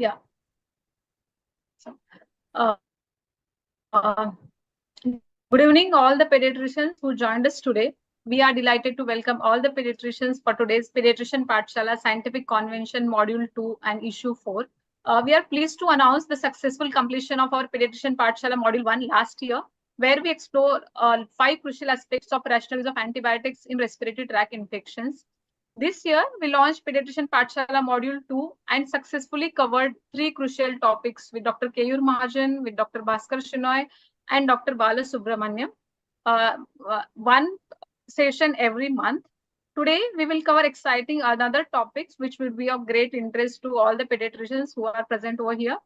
Yeah. So, uh, uh, good evening, all the pediatricians who joined us today. We are delighted to welcome all the pediatricians for today's Pediatrician Pathshala Scientific Convention Module 2 and Issue 4. We are pleased to announce the successful completion of our Pediatrician Pathshala Module 1 last year, where we explore 5 crucial aspects of rational use of antibiotics in respiratory tract infections. This year, we launched Pediatrician Pathshala Module 2 and successfully covered 3 crucial topics with Dr. Keyur Mahajan, with Dr. Bhaskar Shinoy, and Dr. Bala Subramaniam. One session every month. Today, we will cover exciting another topics which will be of great interest to all the pediatricians who are present over here.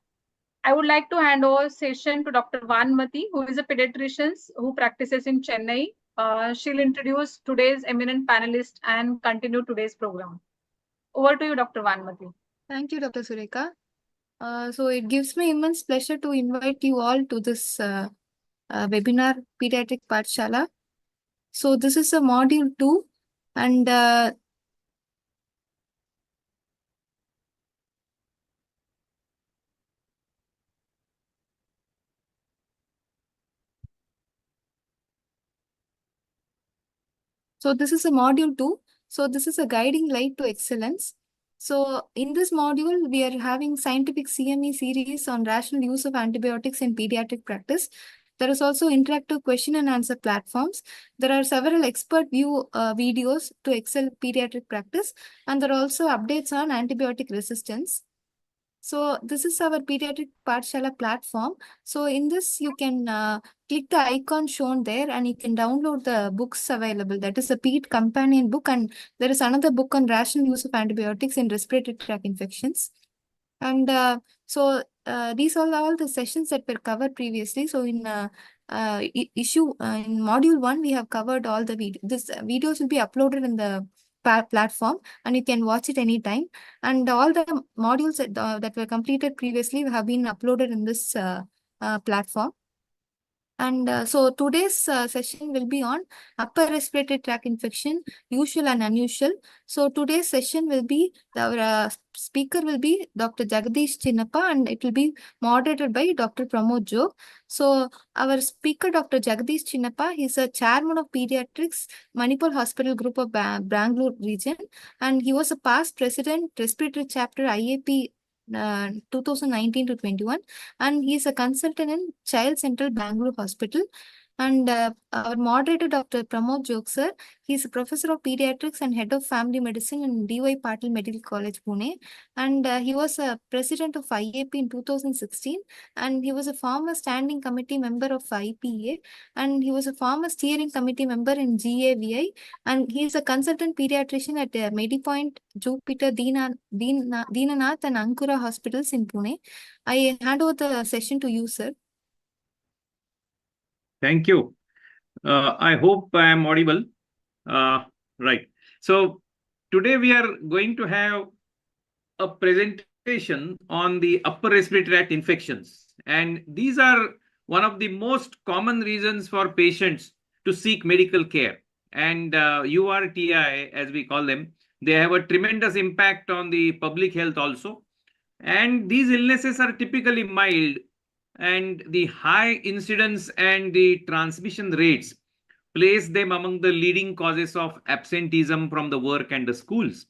I would like to hand over session to Dr. Vanmati, who is a pediatrician who practices in Chennai. She'll introduce today's eminent panelist and continue today's program. Over to you, Dr. Vanmati. Thank you, Dr. Sureka. So it gives me immense pleasure to invite you all to this webinar, Pediatric Pathshala. So this is a module 2 and so this is a module 2. So this is a guiding light to excellence. So in this module, we are having scientific CME series on rational use of antibiotics in pediatric practice. There is also interactive question and answer platforms. There are several expert view videos to excel pediatric practice, and there are also updates on antibiotic resistance. So this is our Pediatric Pathshala platform. So in this, you can click the icon shown there and you can download the books available. That is a PED companion book, and there is another book on rational use of antibiotics in respiratory tract infections. And these are all the sessions that were covered previously. So in in module 1, we have covered all the videos. This videos will be uploaded in the platform and you can watch it anytime. And all the modules that were completed previously have been uploaded in this platform. And so today's session will be on upper respiratory tract infection, usual and unusual. So today's session will be, our speaker will be Dr. Jagdish Chinappa, and it will be moderated by Dr. Pramod Jog. So our speaker, Dr. Jagdish Chinappa, he is a chairman of Pediatrics, Manipal Hospital Group of Bangalore region, and he was a past president, respiratory chapter IAP 2019 to 21, and he is a consultant in Child Central Bangalore Hospital. And our moderator, Dr. Pramod Jog sir, he is a professor of pediatrics and head of family medicine in D.Y. Patil Medical College, Pune. And he was a president of IAP in 2016, and he was a former standing committee member of IPA, and he was a former steering committee member in GAVI, and he is a consultant pediatrician at Medipoint, Jupiter, Dinanath and Ankura hospitals in Pune. I hand over the session to you, sir. Thank you. I hope I am audible. Right. So today we are going to have a presentation on the upper respiratory tract infections. And these are one of the most common reasons for patients to seek medical care. And URTI, as we call them, they have a tremendous impact on the public health also. And these illnesses are typically mild, and the high incidence and the transmission rates place them among the leading causes of absenteeism from the work and the schools.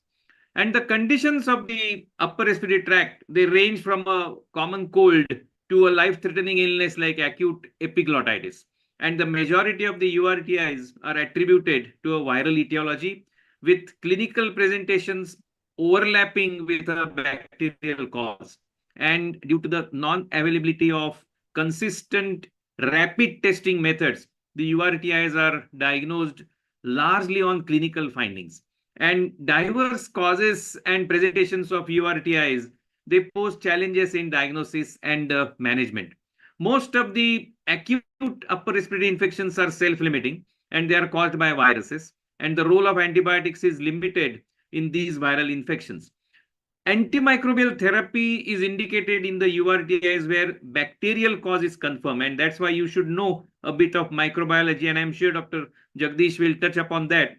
And the conditions of the upper respiratory tract, they range from a common cold to a life-threatening illness like acute epiglottitis. And the majority of the URTIs are attributed to a viral etiology, with clinical presentations overlapping with a bacterial cause. And due to the non-availability of consistent rapid testing methods, the URTIs are diagnosed largely on clinical findings. And diverse causes and presentations of URTIs, they pose challenges in diagnosis and management. Most of the acute upper respiratory infections are self-limiting, and they are caused by viruses. And the role of antibiotics is limited in these viral infections. Antimicrobial therapy is indicated in the URTIs where bacterial cause is confirmed, and that's why you should know a bit of microbiology, and I'm sure Dr. Jagdish will touch upon that.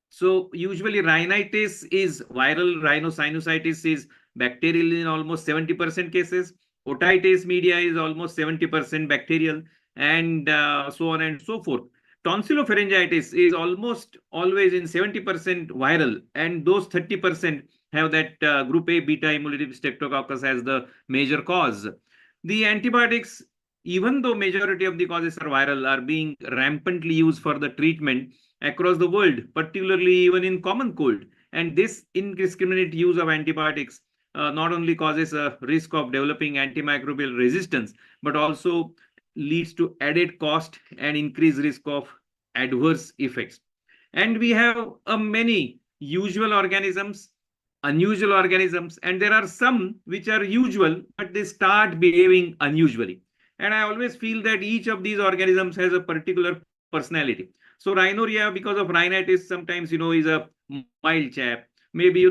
So usually rhinitis is viral, rhinosinusitis is bacterial in almost 70% cases. Otitis media is almost 70% bacterial, and so on and so forth. Tonsillopharyngitis is almost always in 70% viral, and those 30% have that group A beta hemolytic streptococcus as the major cause. The antibiotics, even though majority of the causes are viral, are being rampantly used for the treatment across the world, particularly even in common cold. And this indiscriminate use of antibiotics not only causes a risk of developing antimicrobial resistance, but also leads to added cost and increased risk of adverse effects. And we have many usual organisms, unusual organisms, and there are some which are usual, but they start behaving unusually. And I always feel that each of these organisms has a particular personality. So rhinorrhea, because of rhinitis, sometimes, is a mild chap. Maybe,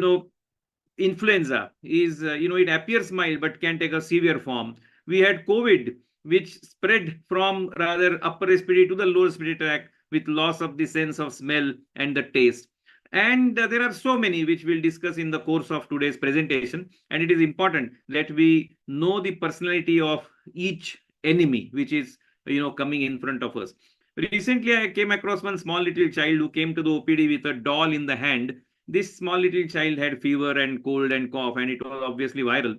influenza is, it appears mild, but can take a severe form. We had COVID, which spread from rather upper respiratory to the lower respiratory tract with loss of the sense of smell and the taste. And there are so many which we'll discuss in the course of today's presentation. And it is important that we know the personality of each enemy, which is, coming in front of us. Recently, I came across one small little child who came to the OPD with a doll in the hand. This small little child had fever and cold and cough, and it was obviously viral.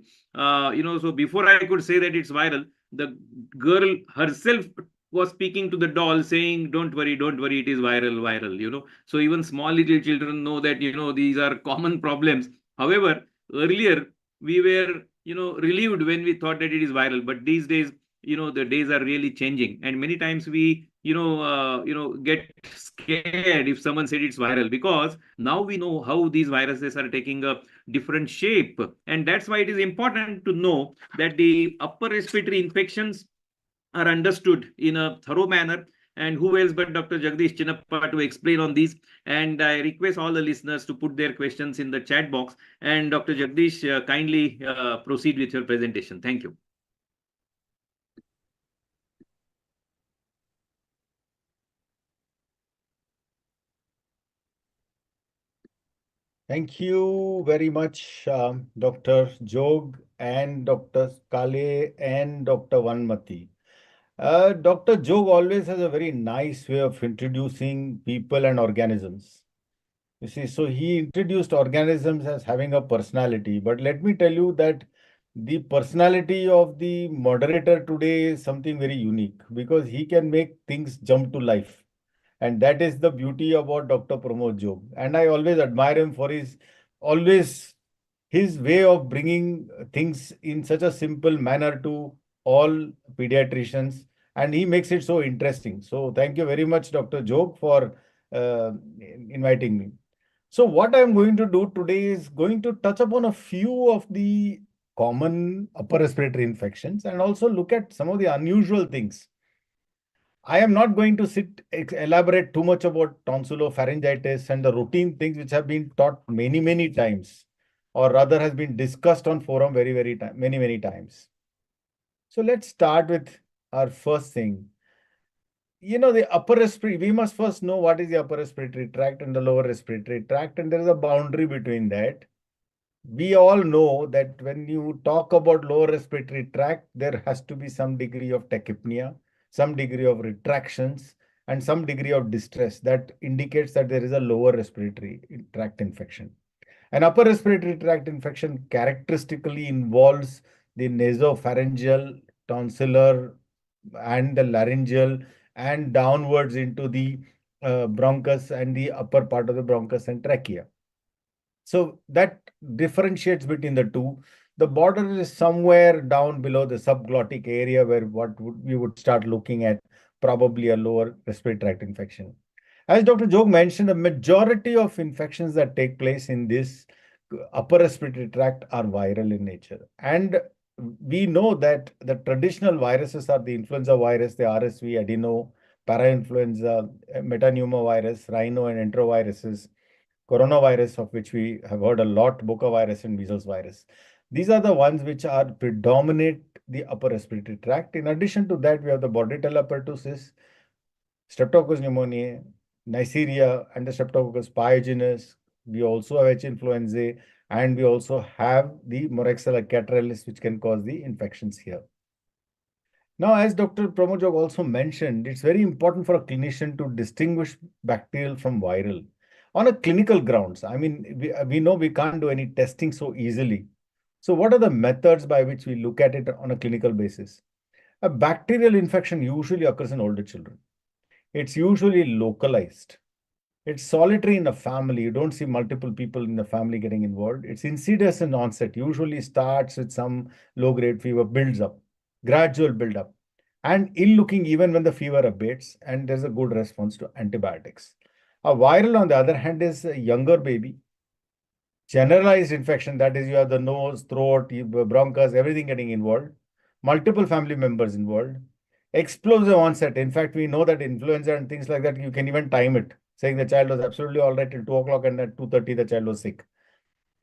So before I could say that it's viral, the girl herself was speaking to the doll saying, don't worry, it is viral. So even small little children know that, these are common problems. However, earlier we were, relieved when we thought that it is viral, but these days, the days are really changing, and many times we get scared if someone said it's viral, because now we know how these viruses are taking a different shape. And that's why it is important to know that the upper respiratory infections are understood in a thorough manner. And who else but Dr. Jagdish Chinappa to explain on these. And I request all the listeners to put their questions in the chat box. And Dr. Jagdish, kindly proceed with your presentation. Thank you. Thank you very much, Dr. Jog and Dr. Kale and Dr. Vanmati. Dr. Jog always has a very nice way of introducing people and organisms. You see, so he introduced organisms as having a personality. But let me tell you that the personality of the moderator today is something very unique, because he can make things jump to life. And that is the beauty about Dr. Pramod Jog. And I always admire him for his way of bringing things in such a simple manner to all pediatricians. And he makes it so interesting. So thank you very much, Dr. Jog, for inviting me. So what I'm going to do today is going to touch upon a few of the common upper respiratory infections and also look at some of the unusual things. I am not going to elaborate too much about tonsillopharyngitis and the routine things which have been taught many, many times, or rather has been discussed on forum many times. So let's start with our first thing. The upper respiratory, we must first know what is the upper respiratory tract and the lower respiratory tract, and there is a boundary between that. We all know that when you talk about lower respiratory tract, there has to be some degree of tachypnea, some degree of retractions, and some degree of distress that indicates that there is a lower respiratory tract infection. An upper respiratory tract infection characteristically involves the nasopharyngeal, tonsillar, and the laryngeal, and downwards into the bronchus and the upper part of the bronchus and trachea. So that differentiates between the two. The border is somewhere down below the subglottic area, where we would start looking at probably a lower respiratory tract infection. As Dr. Jog mentioned, the majority of infections that take place in this upper respiratory tract are viral in nature. And we know that the traditional viruses are the influenza virus, the RSV, adeno, parainfluenza, metapneumovirus, rhino and enteroviruses, coronavirus, of which we have heard a lot, Boca virus and measles virus. These are the ones which are predominate the upper respiratory tract. In addition to that, we have the Bordetella pertussis, Streptococcus pneumoniae, Neisseria, and the Streptococcus pyogenes. We also have H. influenzae, And we also have the Moraxella catarrhalis, which can cause the infections here. Now, as Dr. Pramod Jog also mentioned, it's very important for a clinician to distinguish bacterial from viral. On a clinical grounds, I mean, we know we can't do any testing so easily. So what are the methods by which we look at it on a clinical basis? A bacterial infection usually occurs in older children. It's usually localized. It's solitary in a family. You don't see multiple people in the family getting involved. It's insidious in onset, usually starts with some low-grade fever, builds up, gradual build-up, and ill-looking even when the fever abates, and there's a good response to antibiotics. A viral, on the other hand, is a younger baby. Generalized infection, that is, you have the nose, throat, bronchus, everything getting involved. Multiple family members involved. Explosive onset. In fact, we know that influenza and things like that, you can even time it, saying the child was absolutely all right till 2 o'clock and at 2:30 the child was sick.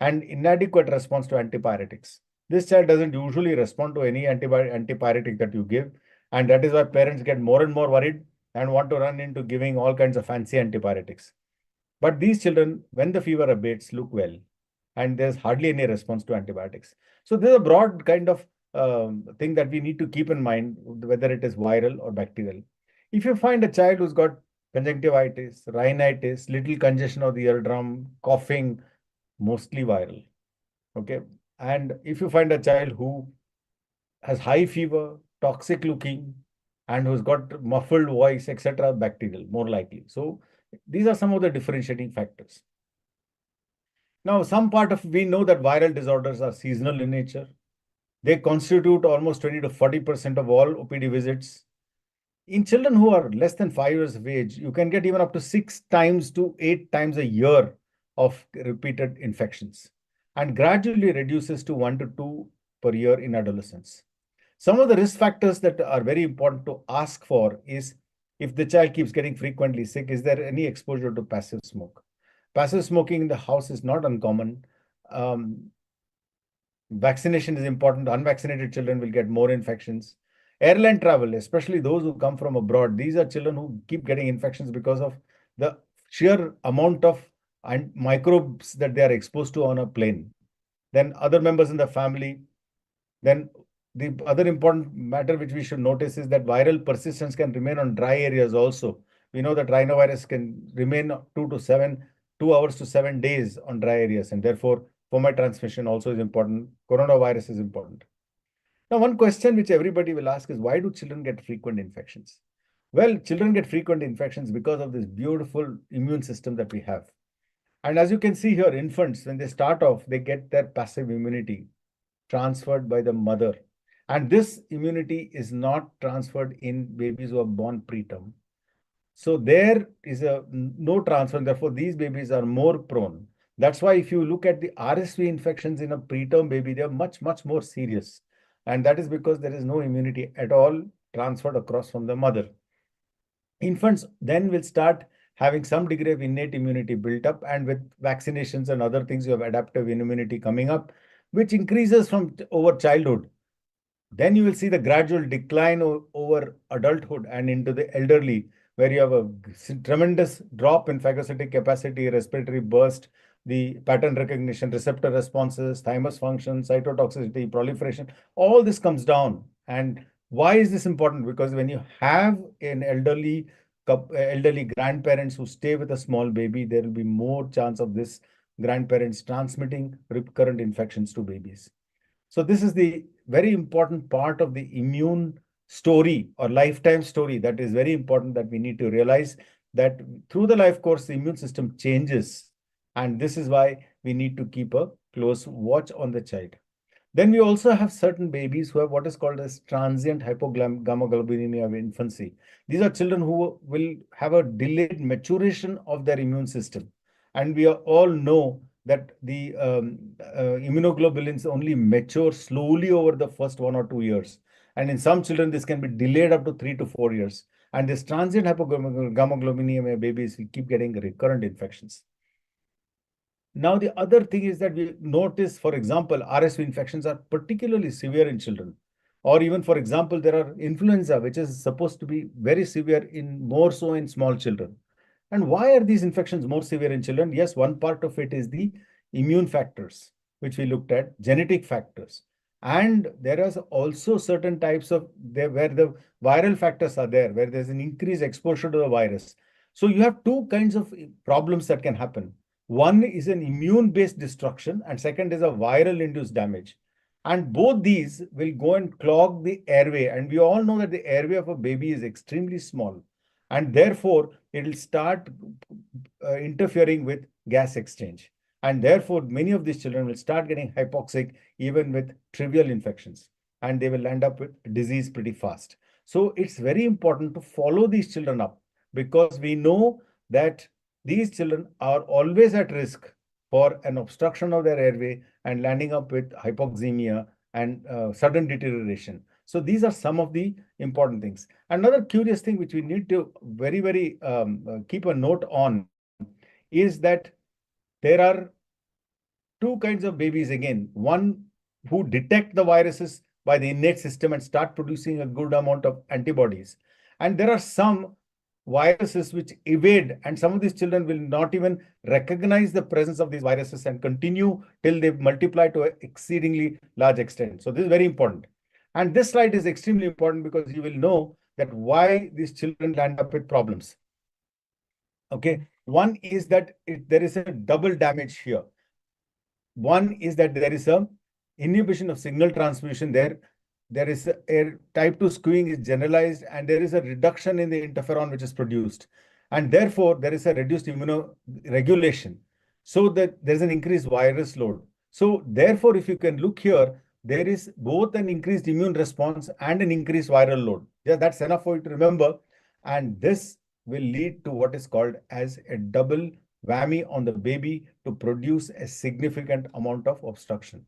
And inadequate response to antipyretics. This child doesn't usually respond to any antipyretic that you give. And that is why parents get more and more worried and want to run into giving all kinds of fancy antipyretics. But these children, when the fever abates, look well. And there's hardly any response to antibiotics. So there's a broad kind of thing that we need to keep in mind, whether it is viral or bacterial. If you find a child who's got conjunctivitis, rhinitis, little congestion of the eardrum, coughing, mostly viral. Okay. And if you find a child who has high fever, toxic looking, and who's got muffled voice, etc., bacterial, more likely. So these are some of the differentiating factors. Now, we know that viral disorders are seasonal in nature. They constitute almost 20 to 40% of all OPD visits. In children who are less than 5 years of age, you can get even up to 6 times to 8 times a year of repeated infections, and gradually reduces to 1 to 2 per year in adolescents. Some of the risk factors that are very important to ask for is, if the child keeps getting frequently sick, is there any exposure to passive smoke? Passive smoking in the house is not uncommon. Vaccination is important. Unvaccinated children will get more infections. Airline travel, especially those who come from abroad, these are children who keep getting infections because of the sheer amount of microbes that they are exposed to on a plane. Then other members in the family. Then the other important matter which we should notice is that viral persistence can remain on dry areas also. We know that rhinovirus can remain 2 hours to 7 days on dry areas, and therefore fomite transmission also is important. Coronavirus is important. Now, one question which everybody will ask is, why do children get frequent infections? Well, children get frequent infections because of this beautiful immune system that we have. And as you can see here, infants, when they start off, they get their passive immunity transferred by the mother. And this immunity is not transferred in babies who are born preterm. So there is no transfer, and therefore these babies are more prone. That's why if you look at the RSV infections in a preterm baby, they are much, much more serious. And that is because there is no immunity at all transferred across from the mother. Infants then will start having some degree of innate immunity built up, and with vaccinations and other things, you have adaptive immunity coming up, which increases from over childhood. Then you will see the gradual decline over adulthood and into the elderly, where you have a tremendous drop in phagocytic capacity, respiratory burst, the pattern recognition, receptor responses, thymus function, cytotoxicity, proliferation, all this comes down. And why is this important? Because when you have an elderly grandparents who stay with a small baby, there will be more chance of this grandparents transmitting recurrent infections to babies. So this is the very important part of the immune story or lifetime story that is very important, that we need to realize that through the life course, the immune system changes. And this is why we need to keep a close watch on the child. Then we also have certain babies who have what is called as transient hypogammaglobulinemia of infancy. These are children who will have a delayed maturation of their immune system. And we all know that the immunoglobulins only mature slowly over the first 1 or 2 years. And in some children, this can be delayed up to 3 to 4 years. And this transient hypogammaglobulinemia babies will keep getting recurrent infections. Now, the other thing is that we notice, for example, RSV infections are particularly severe in children. Or even, for example, there are influenza, which is supposed to be very severe more so in small children. And why are these infections more severe in children? Yes, one part of it is the immune factors, which we looked at, genetic factors. And there are also certain types of where the viral factors are there, where there's an increased exposure to the virus. So you have two kinds of problems that can happen. One is an immune-based destruction, and second is a viral-induced damage. And both these will go and clog the airway. And we all know that the airway of a baby is extremely small. And therefore, it will start interfering with gas exchange. And therefore, many of these children will start getting hypoxic even with trivial infections. And they will end up with disease pretty fast. So it's very important to follow these children up, because we know that these children are always at risk for an obstruction of their airway and landing up with hypoxemia and sudden deterioration. So these are some of the important things. Another curious thing which we need to very keep a note on is that there are two kinds of babies again. One who detect the viruses by the innate system and start producing a good amount of antibodies. And there are some viruses which evade, and some of these children will not even recognize the presence of these viruses and continue till they multiply to an exceedingly large extent. So this is very important. And this slide is extremely important because you will know that why these children land up with problems. Okay, one is that there is a double damage here. One is that there is a inhibition of signal transmission there. There is a type 2 skewing is generalized, and there is a reduction in the interferon which is produced. And therefore, there is a reduced immunoregulation. So that there's an increased virus load. So therefore, if you can look here, there is both an increased immune response and an increased viral load. Yeah, that's enough for you to remember. And this will lead to what is called as a double whammy on the baby to produce a significant amount of obstruction.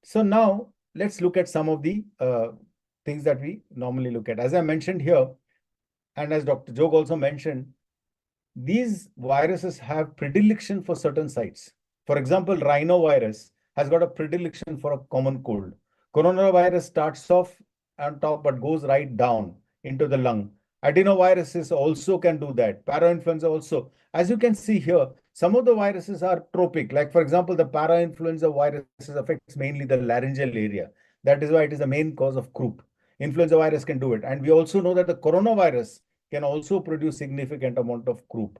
So now let's look at some of the things that we normally look at. As I mentioned here, and as Dr. Jog also mentioned, these viruses have predilection for certain sites. For example, rhinovirus has got a predilection for a common cold. Coronavirus starts off on top but goes right down into the lung. Adenoviruses also can do that. Parainfluenza also. As you can see here, some of the viruses are tropic. Like, for example, the parainfluenza viruses affects mainly the laryngeal area. That is why it is the main cause of croup. Influenza virus can do it. And we also know that the coronavirus can also produce significant amount of croup.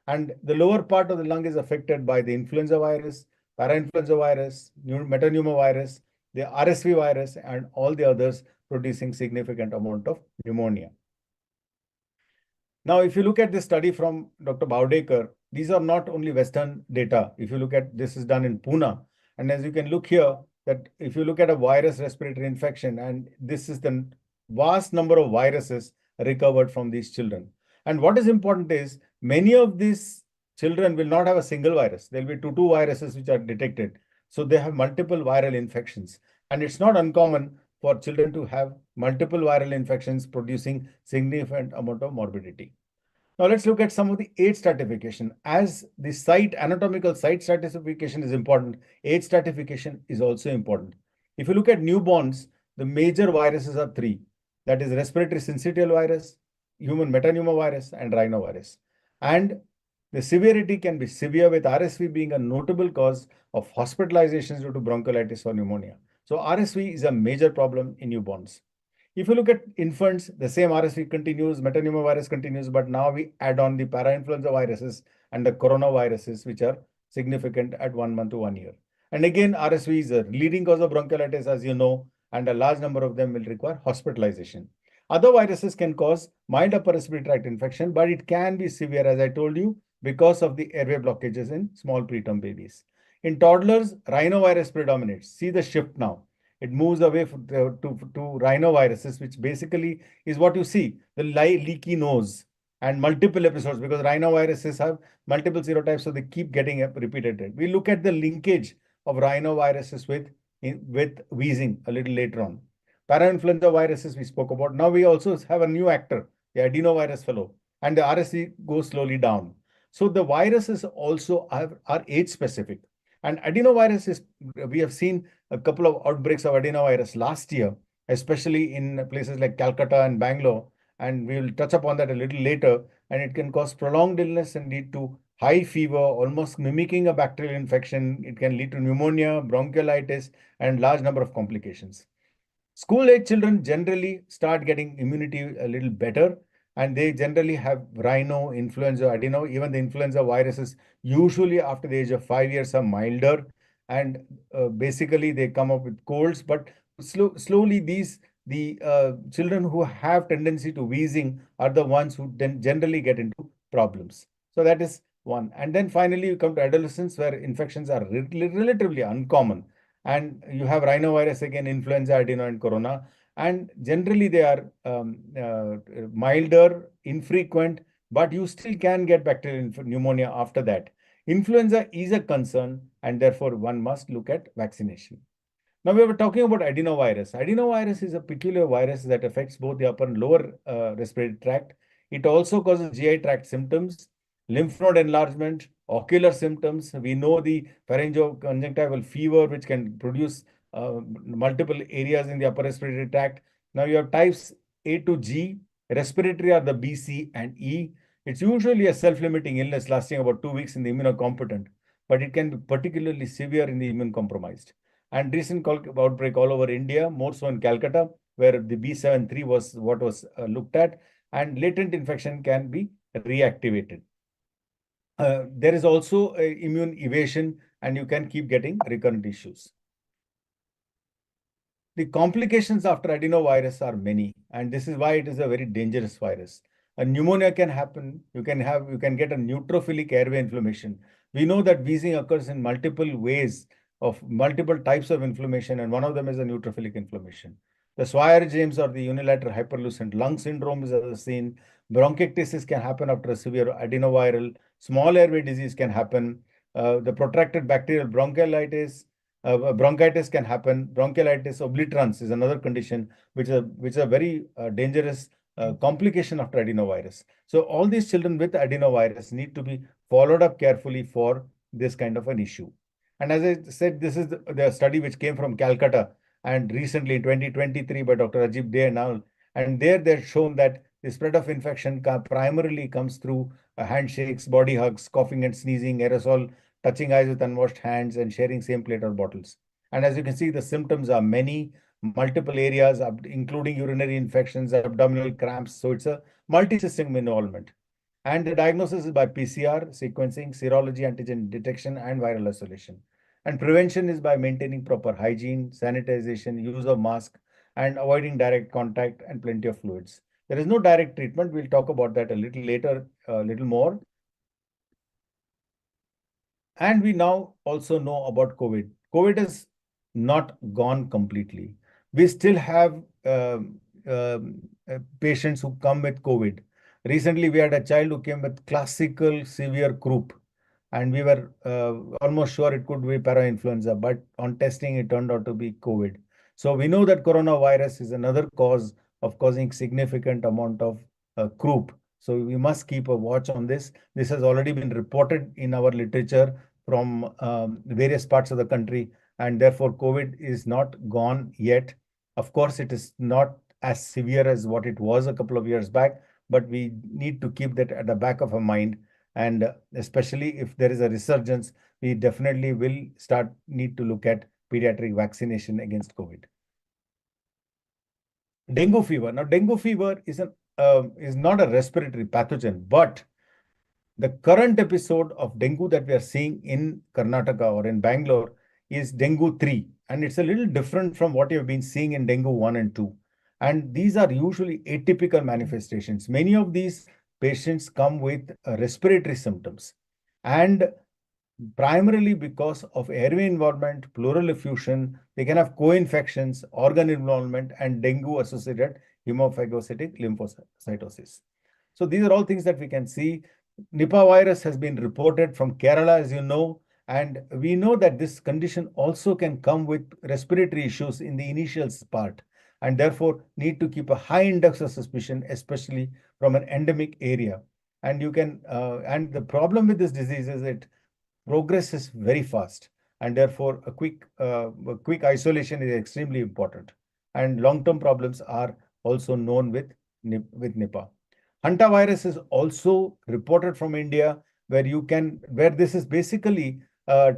And the lower part of the lung is affected by the influenza virus, parainfluenza virus, metapneumovirus, the RSV virus, and all the others producing significant amount of pneumonia. Now, if you look at this study from Dr. Bhavdekar, these are not only Western data. If you look at, this is done in Pune. And as you can look here, that if you look at a virus respiratory infection, and this is the vast number of viruses recovered from these children. And what is important is many of these children will not have a single virus. There will be two viruses which are detected. So they have multiple viral infections. And it's not uncommon for children to have multiple viral infections producing significant amount of morbidity. Now let's look at some of the age stratification. As the site, anatomical site stratification is important, age stratification is also important. If you look at newborns, the major viruses are three. That is respiratory syncytial virus, human metapneumovirus, and rhinovirus. And the severity can be severe, with RSV being a notable cause of hospitalizations due to bronchiolitis or pneumonia. So RSV is a major problem in newborns. If you look at infants, the same RSV continues, metapneumovirus continues, but now we add on the parainfluenza viruses and the coronaviruses, which are significant at 1 month to 1 year. And again, RSV is a leading cause of bronchiolitis, as you know, and a large number of them will require hospitalization. Other viruses can cause mild upper respiratory tract infection, but it can be severe, as I told you, because of the airway blockages in small preterm babies. In toddlers, rhinovirus predominates. See the shift now. It moves away to rhinoviruses, which basically is what you see, the leaky nose and multiple episodes, because rhinoviruses have multiple serotypes, so they keep getting repeated. We look at the linkage of rhinoviruses with wheezing a little later on. Parainfluenza viruses we spoke about. Now we also have a new actor, the adenovirus fellow, and the RSV goes slowly down. So the viruses also are age specific. And adenovirus is, we have seen a couple of outbreaks of adenovirus last year, especially in places like Calcutta and Bangalore. And we will touch upon that a little later. And it can cause prolonged illness and lead to high fever, almost mimicking a bacterial infection. It can lead to pneumonia, bronchiolitis, and large number of complications. School-age children generally start getting immunity a little better, and they generally have rhino, influenza, adeno. Even the influenza viruses usually after the age of 5 years are milder, and basically they come up with colds. But slowly the children who have tendency to wheezing are the ones who then generally get into problems. So that is one. And then finally you come to adolescence, where infections are relatively uncommon. And you have rhinovirus again, influenza, adeno, and corona. And generally they are milder, infrequent, but you still can get bacterial pneumonia after that. Influenza is a concern, and therefore one must look at vaccination. Now we were talking about adenovirus. Adenovirus is a peculiar virus that affects both the upper and lower respiratory tract. It also causes GI tract symptoms, lymph node enlargement, ocular symptoms. We know the pharyngoconjunctival fever, which can produce multiple areas in the upper respiratory tract. Now you have types A to G. Respiratory are the B, C, and E. It's usually a self-limiting illness lasting about 2 weeks in the immunocompetent, but it can be particularly severe in the immune-compromised. And recent outbreak all over India, more so in Calcutta, where the B73 was what was looked at, and latent infection can be reactivated. There is also immune evasion, and you can keep getting recurrent issues. The complications after adenovirus are many, and this is why it is a very dangerous virus. A pneumonia can happen. You can get a neutrophilic airway inflammation. We know that wheezing occurs in multiple ways of multiple types of inflammation, and one of them is a neutrophilic inflammation. The Swyer-James or the unilateral hyperlucent lung syndrome is also seen. Bronchiectasis can happen after a severe adenoviral. Small airway disease can happen. The protracted bacterial bronchiolitis. Bronchitis can happen. Bronchiolitis obliterans is another condition which is a very dangerous complication after adenovirus. So all these children with adenovirus need to be followed up carefully for this kind of an issue. And as I said, this is the study which came from Calcutta and recently in 2023 by Dr. Ajib Day and all. And there they've shown that the spread of infection primarily comes through handshakes, body hugs, coughing and sneezing, aerosol, touching eyes with unwashed hands, and sharing same plate or bottles. And as you can see, the symptoms are many, multiple areas, including urinary infections, abdominal cramps. So it's a multi-system involvement. And the diagnosis is by PCR, sequencing, serology, antigen detection, and viral isolation. And prevention is by maintaining proper hygiene, sanitization, use of mask, and avoiding direct contact and plenty of fluids. There is no direct treatment. We'll talk about that a little later, a little more. And we now also know about COVID. COVID is not gone completely. We still have patients who come with COVID. Recently, we had a child who came with classical severe croup, and we were almost sure it could be parainfluenza, but on testing, it turned out to be COVID. So we know that coronavirus is another cause of causing significant amount of croup. So we must keep a watch on this. This has already been reported in our literature from various parts of the country, and therefore COVID is not gone yet. Of course, it is not as severe as what it was a couple of years back, but we need to keep that at the back of our mind. And especially if there is a resurgence, we definitely will need to look at pediatric vaccination against COVID. Dengue fever. Now, dengue fever is not a respiratory pathogen, but the current episode of dengue that we are seeing in Karnataka or in Bangalore is dengue 3. And it's a little different from what you've been seeing in dengue 1 and 2. And these are usually atypical manifestations. Many of these patients come with respiratory symptoms. And primarily because of airway involvement, pleural effusion, they can have co-infections, organ involvement, and dengue-associated hemophagocytic lymphocytosis. So these are all things that we can see. Nipah virus has been reported from Kerala, as you know, and we know that this condition also can come with respiratory issues in the initial part, and therefore need to keep a high index of suspicion, especially from an endemic area. And you can, and the problem with this disease is it progresses very fast, and therefore a quick isolation is extremely important. And long-term problems are also known with Nipah. Hantavirus is also reported from India, where this is basically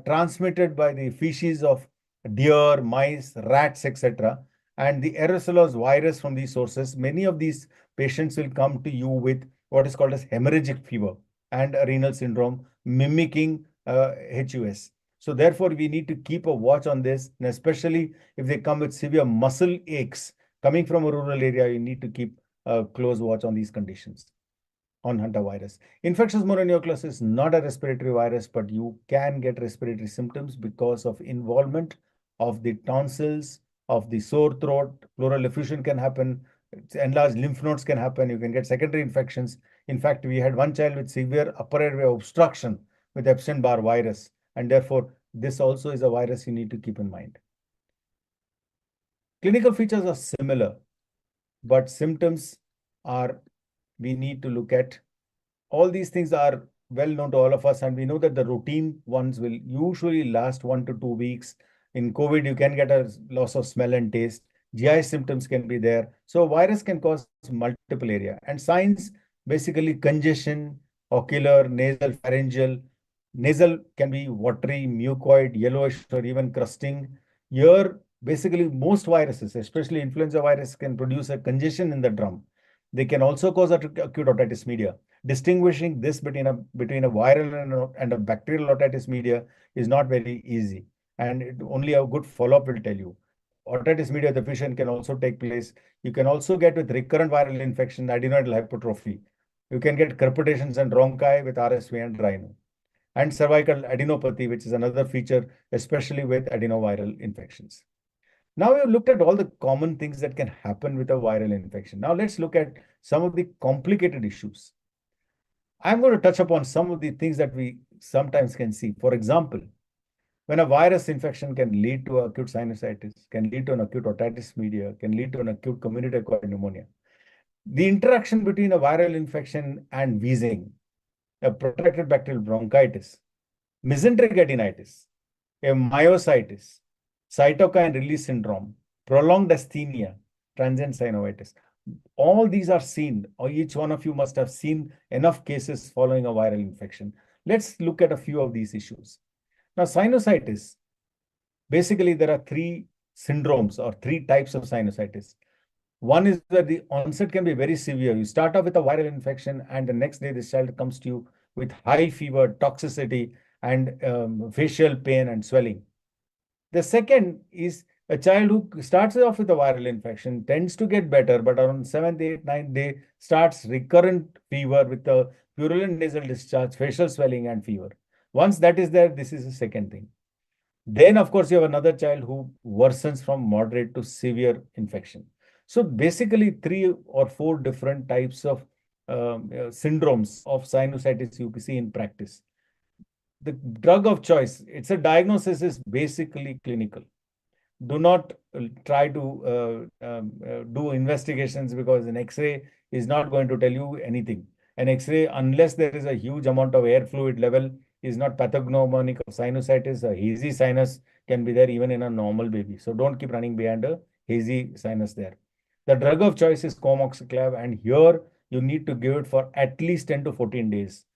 transmitted by the feces of deer, mice, rats, etc. And the aerosolized virus from these sources, many of these patients will come to you with what is called as hemorrhagic fever and a renal syndrome mimicking HUS. So therefore, we need to keep a watch on this, and especially if they come with severe muscle aches coming from a rural area, you need to keep a close watch on these conditions. On hantavirus. Infectious mononucleosis is not a respiratory virus, but you can get respiratory symptoms because of involvement of the tonsils, of the sore throat, pleural effusion can happen, enlarged lymph nodes can happen, you can get secondary infections. In fact, we had one child with severe upper airway obstruction with Epstein-Barr virus, and therefore this also is a virus you need to keep in mind. Clinical features are similar, but symptoms are, we need to look at. All these things are well known to all of us, and we know that the routine ones will usually last 1 to 2 weeks. In COVID, you can get a loss of smell and taste. GI symptoms can be there. So virus can cause multiple area. And signs, basically congestion, ocular, nasal, pharyngeal. Nasal can be watery, mucoid, yellowish, or even crusting. Here, basically most viruses, especially influenza virus, can produce a congestion in the drum. They can also cause acute otitis media. Distinguishing this between a viral and a bacterial otitis media is not very easy, and only a good follow-up will tell you. Otitis media deficient can also take place. You can also get with recurrent viral infection, adenoidal hypertrophy. You can get crepitations and bronchi with RSV and rhino. And cervical adenopathy, which is another feature, especially with adenoviral infections. Now we've looked at all the common things that can happen with a viral infection. Now let's look at some of the complicated issues. I'm going to touch upon some of the things that we sometimes can see. For example, when a virus infection can lead to acute sinusitis, can lead to an acute otitis media, can lead to an acute community-acquired pneumonia. The interaction between a viral infection and wheezing, a protracted bacterial bronchitis, mesenteric adenitis, a myositis, cytokine release syndrome, prolonged asthenia, transient synovitis. All these are seen, or each one of you must have seen enough cases following a viral infection. Let's look at a few of these issues. Now, sinusitis, basically there are three syndromes or three types of sinusitis. One is that the onset can be very severe. You start off with a viral infection and the next day this child comes to you with high fever, toxicity, and facial pain and swelling. The second is a child who starts off with a viral infection, tends to get better, but around 7th, 8th, 9th day starts recurrent fever with a purulent nasal discharge, facial swelling and fever. Once that is there, this is the second thing. Then, of course, you have another child who worsens from moderate to severe infection. So basically 3 or 4 different types of syndromes of sinusitis you see in practice. The drug of choice, it's a diagnosis is basically clinical. Do not try to do investigations because an X-ray is not going to tell you anything. An X-ray, unless there is a huge amount of air fluid level, is not pathognomonic of sinusitis. A hazy sinus can be there even in a normal baby. So don't keep running behind a hazy sinus there. The drug of choice is comoxiclav, and here you need to give it for at least 10 to 14 days.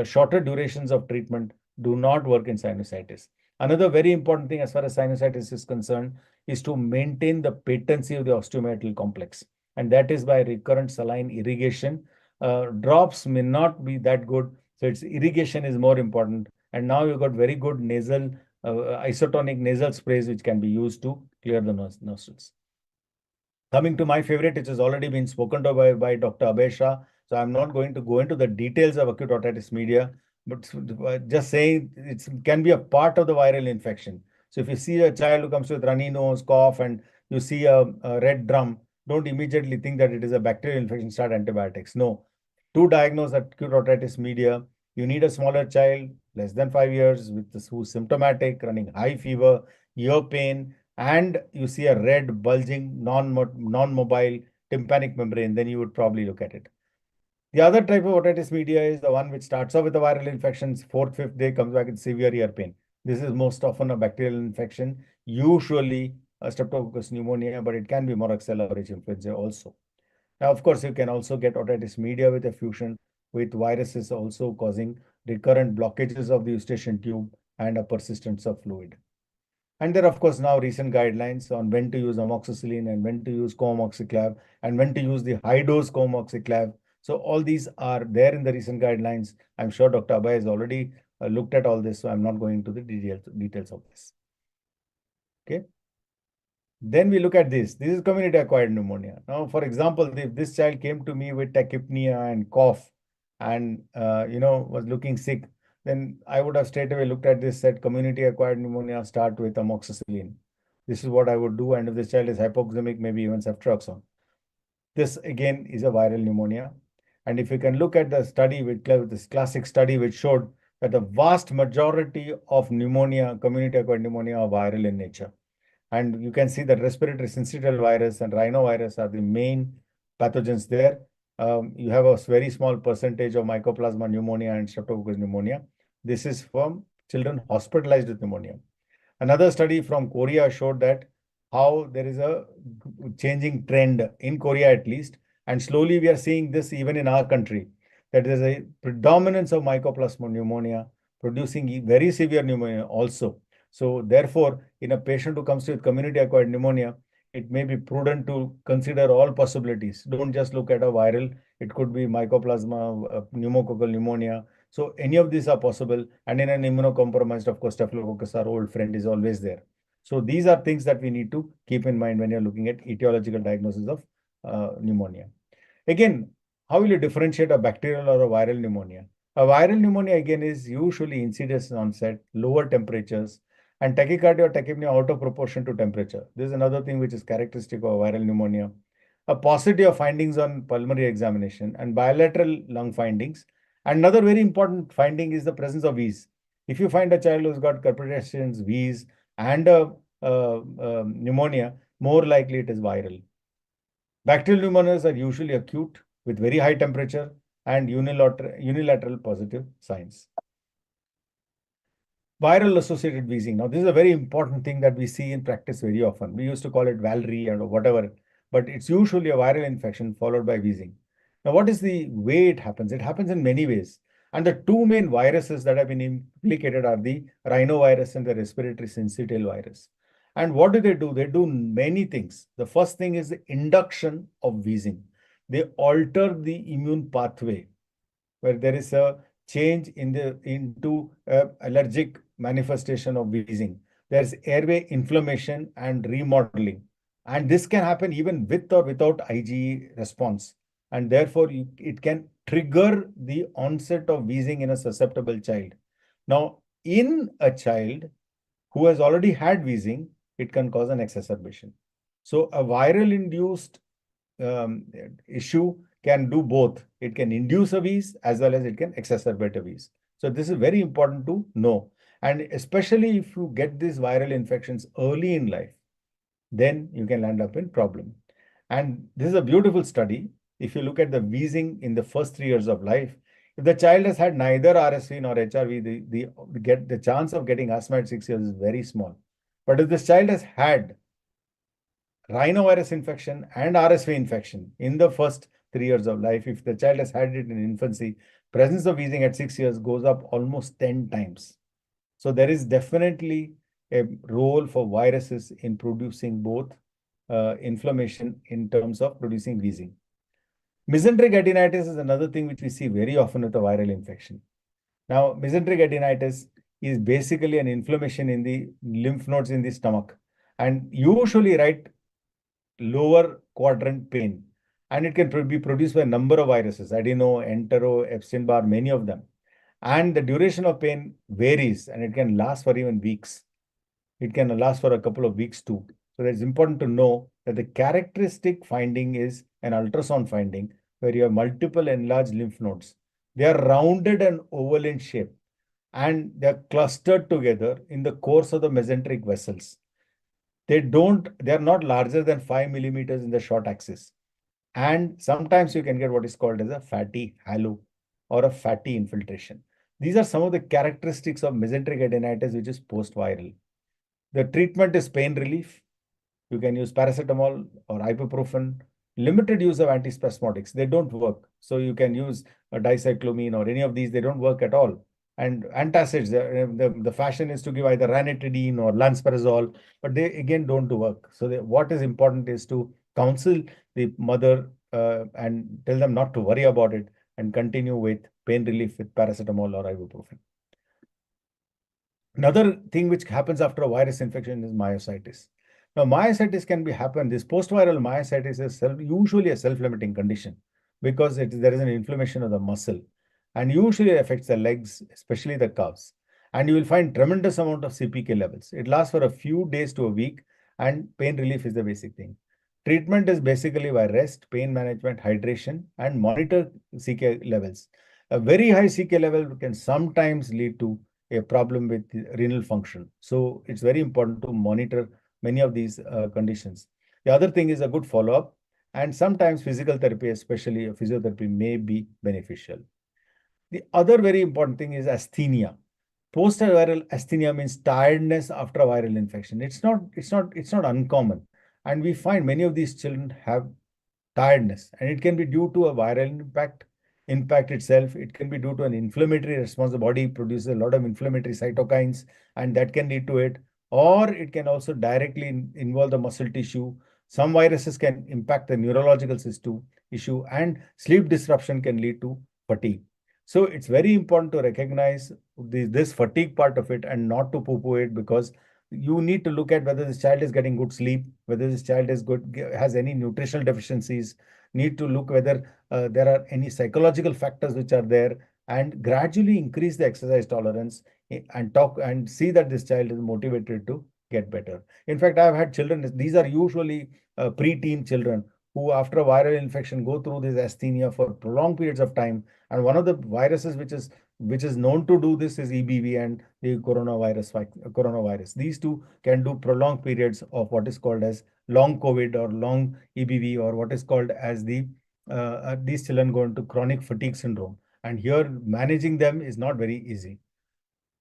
Shorter durations of treatment do not work in sinusitis. Another very important thing as far as sinusitis is concerned is to maintain the patency of the osteometrial complex. And that is by recurrent saline irrigation. Drops may not be that good. So its irrigation is more important. And now you've got very good nasal, isotonic nasal sprays which can be used to clear the nostrils. Coming to my favorite, which has already been spoken to by Dr. Abhay Shah. So I'm not going to go into the details of acute otitis media, but just saying it can be a part of the viral infection. So if you see a child who comes with runny nose, cough, and you see a red drum, don't immediately think that it is a bacterial infection, start antibiotics. No. To diagnose acute otitis media, you need a smaller child, less than 5 years, who's symptomatic, running high fever, ear pain, and you see a red bulging non-mobile tympanic membrane, then you would probably look at it. The other type of otitis media is the one which starts off with the viral infections, 4th, 5th day comes back with severe ear pain. This is most often a bacterial infection, usually a streptococcus pneumonia, but it can be moraxella or H. influenza also. Now, of course, you can also get otitis media with effusion, with viruses also causing recurrent blockages of the eustachian tube, and a persistence of fluid. And there are, of course, now recent guidelines on when to use amoxicillin and when to use co-amoxiclav and when to use the high-dose co-amoxiclav. So all these are there in the recent guidelines. I'm sure Dr. Abhay has already looked at all this, so I'm not going to the details of this. Okay. Then we look at this. This is community-acquired pneumonia. Now, for example, if this child came to me with tachypnea and cough and, was looking sick, then I would have straight away looked at this, said community-acquired pneumonia, start with amoxicillin. This is what I would do. And if this child is hypoxemic, maybe even ceftriaxone. This, again, is a viral pneumonia. And if you can look at the study, with this classic study, which showed that the vast majority of pneumonia, community-acquired pneumonia, are viral in nature. And you can see that respiratory syncytial virus and rhinovirus are the main pathogens there. You have a very small percentage of mycoplasma pneumonia and streptococcus pneumonia. This is from children hospitalized with pneumonia. Another study from Korea showed that how there is a changing trend in Korea, at least, and slowly we are seeing this even in our country, that there is a predominance of mycoplasma pneumonia producing very severe pneumonia also. So therefore, in a patient who comes with community-acquired pneumonia, it may be prudent to consider all possibilities. Don't just look at a viral. It could be mycoplasma, pneumococcal pneumonia. So any of these are possible. And in an immunocompromised, of course, staphylococcus, our old friend, is always there. So these are things that we need to keep in mind when you're looking at etiological diagnosis of pneumonia. Again, how will you differentiate a bacterial or a viral pneumonia? A viral pneumonia, again, is usually insidious onset, lower temperatures, and tachycardia or tachypnea out of proportion to temperature. This is another thing which is characteristic of viral pneumonia. A paucity of findings on pulmonary examination and bilateral lung findings. Another very important finding is the presence of wheeze. If you find a child who's got crepitations, wheeze, and pneumonia, more likely it is viral. Bacterial pneumonias are usually acute with very high temperature and unilateral positive signs. Viral associated wheezing. Now, this is a very important thing that we see in practice very often. We used to call it Valerie or whatever, but it's usually a viral infection followed by wheezing. Now, what is the way it happens? It happens in many ways. And the two main viruses that have been implicated are the rhinovirus and the respiratory syncytial virus. And what do? They do many things. The first thing is the induction of wheezing. They alter the immune pathway where there is a change into allergic manifestation of wheezing. There's airway inflammation and remodeling. And this can happen even with or without IgE response. And therefore, it can trigger the onset of wheezing in a susceptible child. Now, in a child who has already had wheezing, it can cause an exacerbation. So a viral induced issue can do both. It can induce a wheeze as well as it can exacerbate a wheeze. So this is very important to know. And especially if you get these viral infections early in life, then you can land up in problem. And this is a beautiful study. If you look at the wheezing in the first 3 years of life, if the child has had neither RSV nor HRV, the chance of getting asthma at 6 years is very small. But if this child has had rhinovirus infection and RSV infection in the first 3 years of life, if the child has had it in infancy, presence of wheezing at 6 years goes up almost 10 times. So there is definitely a role for viruses in producing both inflammation in terms of producing wheezing. Mesenteric adenitis is another thing which we see very often with a viral infection. Now, mesenteric adenitis is basically an inflammation in the lymph nodes in the stomach, and usually lower quadrant pain. And it can be produced by a number of viruses, adeno, entero, Epstein-Barr, many of them. And the duration of pain varies, and it can last for even weeks. It can last for a couple of weeks too. So it's important to know that the characteristic finding is an ultrasound finding where you have multiple enlarged lymph nodes. They are rounded and oval in shape, and they are clustered together in the course of the mesenteric vessels. They are not larger than 5 millimeters in the short axis. And sometimes you can get what is called as a fatty halo or a fatty infiltration. These are some of the characteristics of mesenteric adenitis, which is post-viral. The treatment is pain relief. You can use paracetamol or ibuprofen. Limited use of antispasmodics. They don't work. So you can use a dicyclomine or any of these. They don't work at all. And antacids, the fashion is to give either ranitidine or lansperazole, but they again don't work. So what is important is to counsel the mother and tell them not to worry about it and continue with pain relief with paracetamol or ibuprofen. Another thing which happens after a virus infection is myositis. Now, myositis can happen. This post-viral myositis is usually a self-limiting condition because there is an inflammation of the muscle, and usually affects the legs, especially the calves. And you will find tremendous amount of CPK levels. It lasts for a few days to a week, and pain relief is the basic thing. Treatment is basically by rest, pain management, hydration, and monitor CK levels. A very high CK level can sometimes lead to a problem with renal function. So it's very important to monitor many of these conditions. The other thing is a good follow-up, and sometimes physical therapy, especially physiotherapy, may be beneficial. The other very important thing is asthenia. Post-viral asthenia means tiredness after a viral infection. It's not uncommon, and we find many of these children have tiredness, and it can be due to a viral impact itself. It can be due to an inflammatory response. The body produces a lot of inflammatory cytokines, and that can lead to it. Or it can also directly involve the muscle tissue. Some viruses can impact the neurological issue, and sleep disruption can lead to fatigue. So it's very important to recognize this fatigue part of it and not to poo-poo it, because you need to look at whether this child is getting good sleep, whether this child has any nutritional deficiencies, need to look whether there are any psychological factors which are there, and gradually increase the exercise tolerance and see that this child is motivated to get better. In fact, I've had children, these are usually pre-teen children who after a viral infection go through this asthenia for prolonged periods of time. And one of the viruses which is known to do this is EBV and the coronavirus. These two can do prolonged periods of what is called as long COVID or long EBV, or what is called as these children go into chronic fatigue syndrome. And here managing them is not very easy.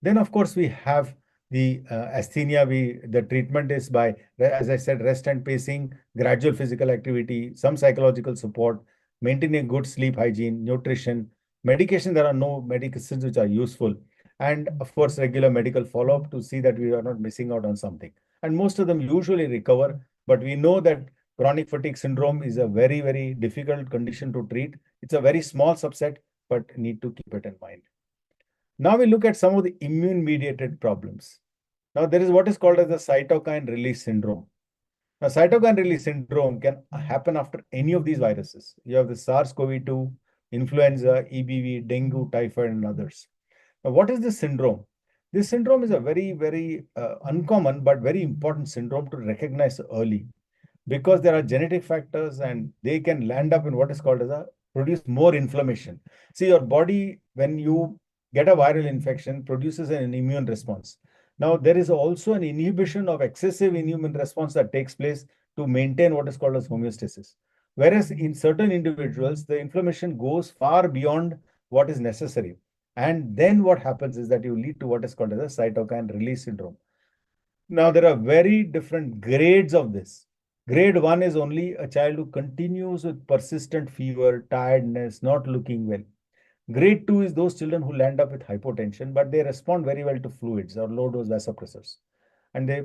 Then of course we have the asthenia. The treatment is by, as I said, rest and pacing, gradual physical activity, some psychological support, maintaining good sleep hygiene, nutrition, medication. There are no medications which are useful, and of course regular medical follow-up to see that we are not missing out on something. And most of them usually recover, but we know that chronic fatigue syndrome is a very, very difficult condition to treat. It's a very small subset, but need to keep it in mind. Now we look at some of the immune-mediated problems. Now there is what is called as the cytokine release syndrome. Now cytokine release syndrome can happen after any of these viruses. You have the SARS-CoV-2, influenza, EBV, dengue, typhoid, and others. Now what is this syndrome? This syndrome is a very, very uncommon but very important syndrome to recognize early, because there are genetic factors and they can land up in what is called as produce more inflammation. See, your body, when you get a viral infection, produces an immune response. Now, there is also an inhibition of excessive immune response that takes place to maintain what is called as homeostasis. Whereas in certain individuals, the inflammation goes far beyond what is necessary. And then what happens is that you lead to what is called as a cytokine release syndrome. Now, there are very different grades of this. Grade 1 is only a child who continues with persistent fever, tiredness, not looking well. Grade 2 is those children who land up with hypotension, but they respond very well to fluids or low-dose vasopressors. And they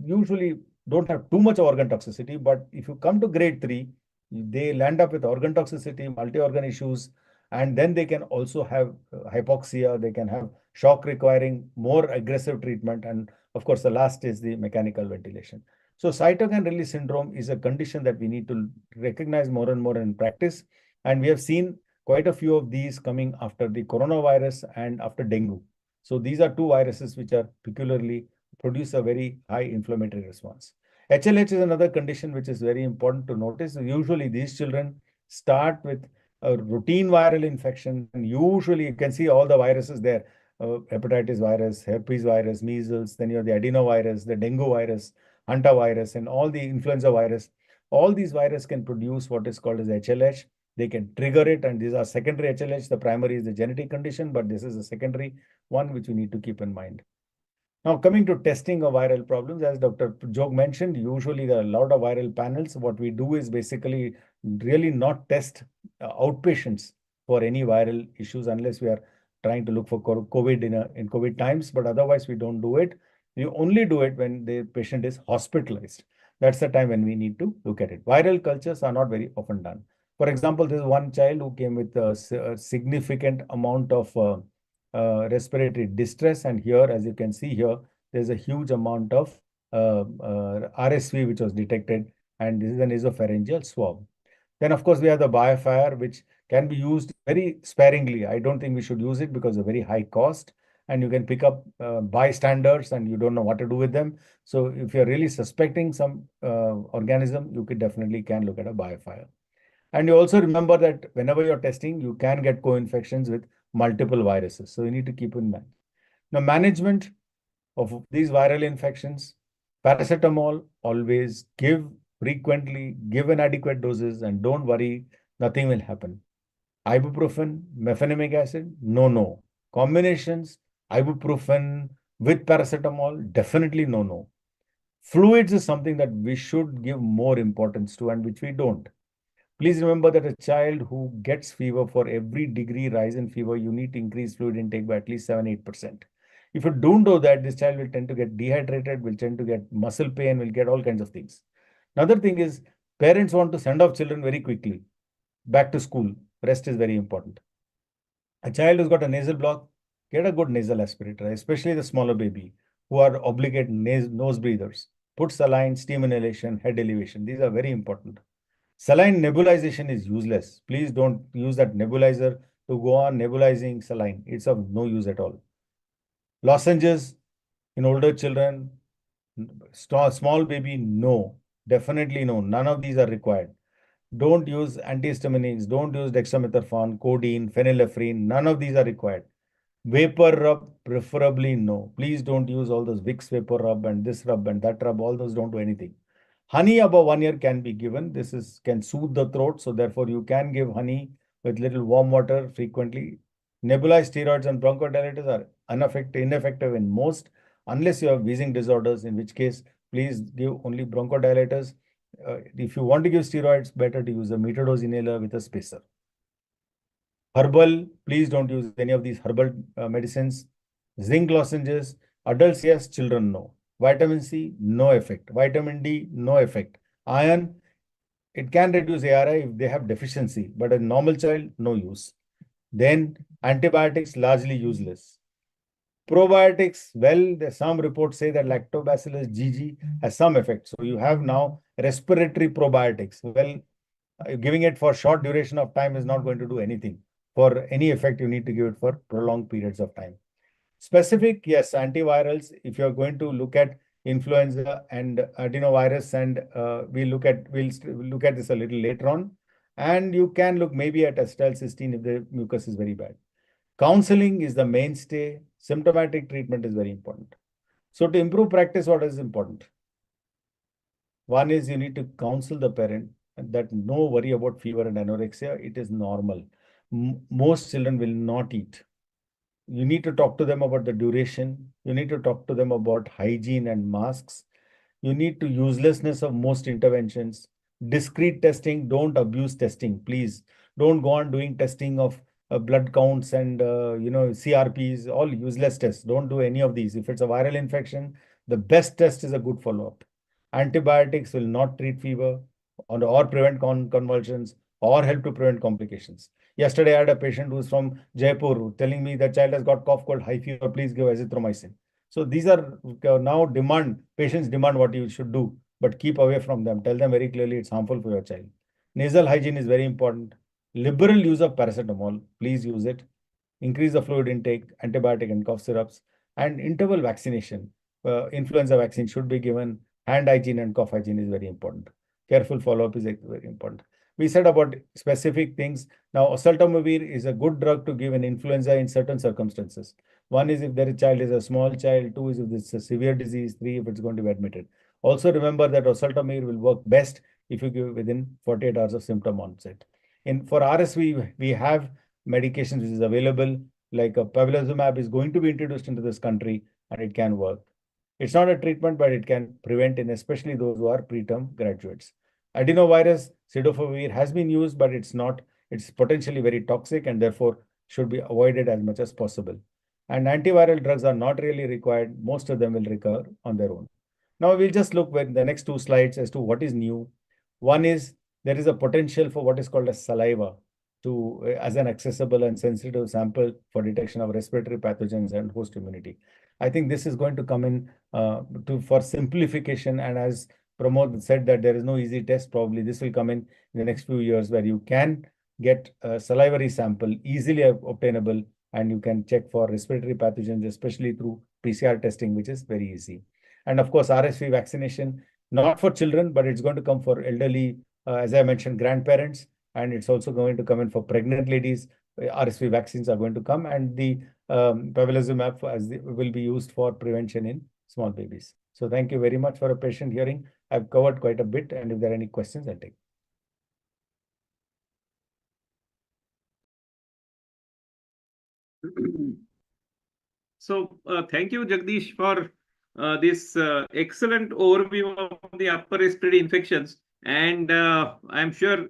usually don't have too much organ toxicity, but if you come to grade 3, they land up with organ toxicity, multi-organ issues, and then they can also have hypoxia, they can have shock requiring more aggressive treatment, and of course, the last is the mechanical ventilation. So cytokine release syndrome is a condition that we need to recognize more and more in practice, and we have seen quite a few of these coming after the coronavirus and after dengue. So these are two viruses which are peculiarly produce a very high inflammatory response. HLH is another condition which is very important to notice. Usually these children start with a routine viral infection, and usually you can see all the viruses there. Hepatitis virus, herpes virus, measles, then you have the adenovirus, the dengue virus, hantavirus, and all the influenza virus. All these viruses can produce what is called as HLH. They can trigger it, and these are secondary HLH. The primary is the genetic condition, but this is a secondary one which we need to keep in mind. Now, coming to testing of viral problems, as Dr. Jog mentioned, usually there are a lot of viral panels. What we do is basically really not test outpatients for any viral issues unless we are trying to look for COVID in COVID times, but otherwise we don't do it. You only do it when the patient is hospitalized. That's the time when we need to look at it. Viral cultures are not very often done. For example, there's one child who came with a significant amount of respiratory distress, and here, as you can see here, there's a huge amount of RSV which was detected, and this is an esopharyngeal swab. Then, of course, we have the BioFire, which can be used very sparingly. I don't think we should use it because of very high cost, and you can pick up bystanders and you don't know what to do with them. So if you're really suspecting some organism, you could definitely can look at a BioFire. And you also remember that whenever you're testing, you can get co-infections with multiple viruses. So you need to keep in mind. Now, management of these viral infections, paracetamol, always give frequently, give in adequate doses, and don't worry, nothing will happen. Ibuprofen, mefenamic acid, no. Combinations, ibuprofen with paracetamol, definitely no. Fluids is something that we should give more importance to and which we don't. Please remember that a child who gets fever, for every degree rise in fever, you need to increase fluid intake by at least 7-8%. If you don't do that, this child will tend to get dehydrated, will tend to get muscle pain, will get all kinds of things. Another thing is parents want to send off children very quickly back to school. Rest is very important. A child who's got a nasal block, get a good nasal aspirator, especially the smaller baby who are obligate nose breathers. Put saline, steam inhalation, head elevation. These are very important. Saline nebulization is useless. Please don't use that nebulizer to go on nebulizing saline. It's of no use at all. Lozenges in older children, small baby, no. Definitely no. None of these are required. Don't use antihistaminics. Don't use dextromethorphan, codeine, phenylephrine. None of these are required. Vapor rub, preferably no. Please don't use all those Vicks vapor rub and this rub and that rub. All those don't do anything. Honey above 1 year can be given. This can soothe the throat. So therefore, you can give honey with little warm water frequently. Nebulized steroids and bronchodilators are ineffective in most, unless you have wheezing disorders, in which case, please give only bronchodilators. If you want to give steroids, better to use a metered-dose inhaler with a spacer. Herbal, please don't use any of these herbal medicines. Zinc lozenges, adults yes, children no. Vitamin C, no effect. Vitamin D, no effect. Iron, it can reduce ARI if they have deficiency, but a normal child, no use. Then antibiotics, largely useless. Probiotics, well, some reports say that Lactobacillus GG has some effect. So you have now respiratory probiotics. Well, giving it for short duration of time is not going to do anything. For any effect, you need to give it for prolonged periods of time. Specific, yes, antivirals, if you're going to look at influenza and adenovirus, and we'll look at this a little later on. And you can look maybe at acetylcysteine if the mucus is very bad. Counseling is the mainstay. Symptomatic treatment is very important. So to improve practice, what is important? One is you need to counsel the parent that no worry about fever and anorexia. It is normal. Most children will not eat. You need to talk to them about the duration. You need to talk to them about hygiene and masks. You need to uselessness of most interventions. Discrete testing, don't abuse testing, please. Don't go on doing testing of blood counts and CRPs, all useless tests. Don't do any of these. If it's a viral infection, the best test is a good follow-up. Antibiotics will not treat fever or prevent convulsions or help to prevent complications. Yesterday, I had a patient who's from Jaipur telling me the child has got cough, cold, high fever, please give azithromycin. So these are now patients demand what you should do, but keep away from them. Tell them very clearly it's harmful for your child. Nasal hygiene is very important. Liberal use of paracetamol, please use it. Increase the fluid intake, antibiotic and cough syrups, and interval vaccination. Influenza vaccine should be given. Hand hygiene and cough hygiene is very important. Careful follow-up is very important. We said about specific things. Now, oseltamivir is a good drug to give in influenza in certain circumstances. One is if their child is a small child. Two is if it's a severe disease. Three, if it's going to be admitted. Also remember that oseltamivir will work best if you give within 48 hours of symptom onset. For RSV, we have medications which is available, like a pavlozumab is going to be introduced into this country, and it can work. It's not a treatment, but it can prevent, in especially those who are preterm graduates. Adenovirus, cidofovir has been used, but it's potentially very toxic, and therefore should be avoided as much as possible. And antiviral drugs are not really required. Most of them will recover on their own. Now we'll just look with the next two slides as to what is new. One is there is a potential for what is called as saliva as an accessible and sensitive sample for detection of respiratory pathogens and host immunity. I think this is going to come in for simplification, and as Pramod said that there is no easy test, probably this will come in the next few years where you can get a salivary sample easily obtainable and you can check for respiratory pathogens, especially through PCR testing, which is very easy. And of course, RSV vaccination, not for children, but it's going to come for elderly, as I mentioned, grandparents, and it's also going to come in for pregnant ladies. RSV vaccines are going to come, and the pembrolizumab will be used for prevention in small babies. So thank you very much for a patient hearing. I've covered quite a bit, and if there are any questions, I'll take. So thank you, Jagdish, for this excellent overview of the upper respiratory infections. And I'm sure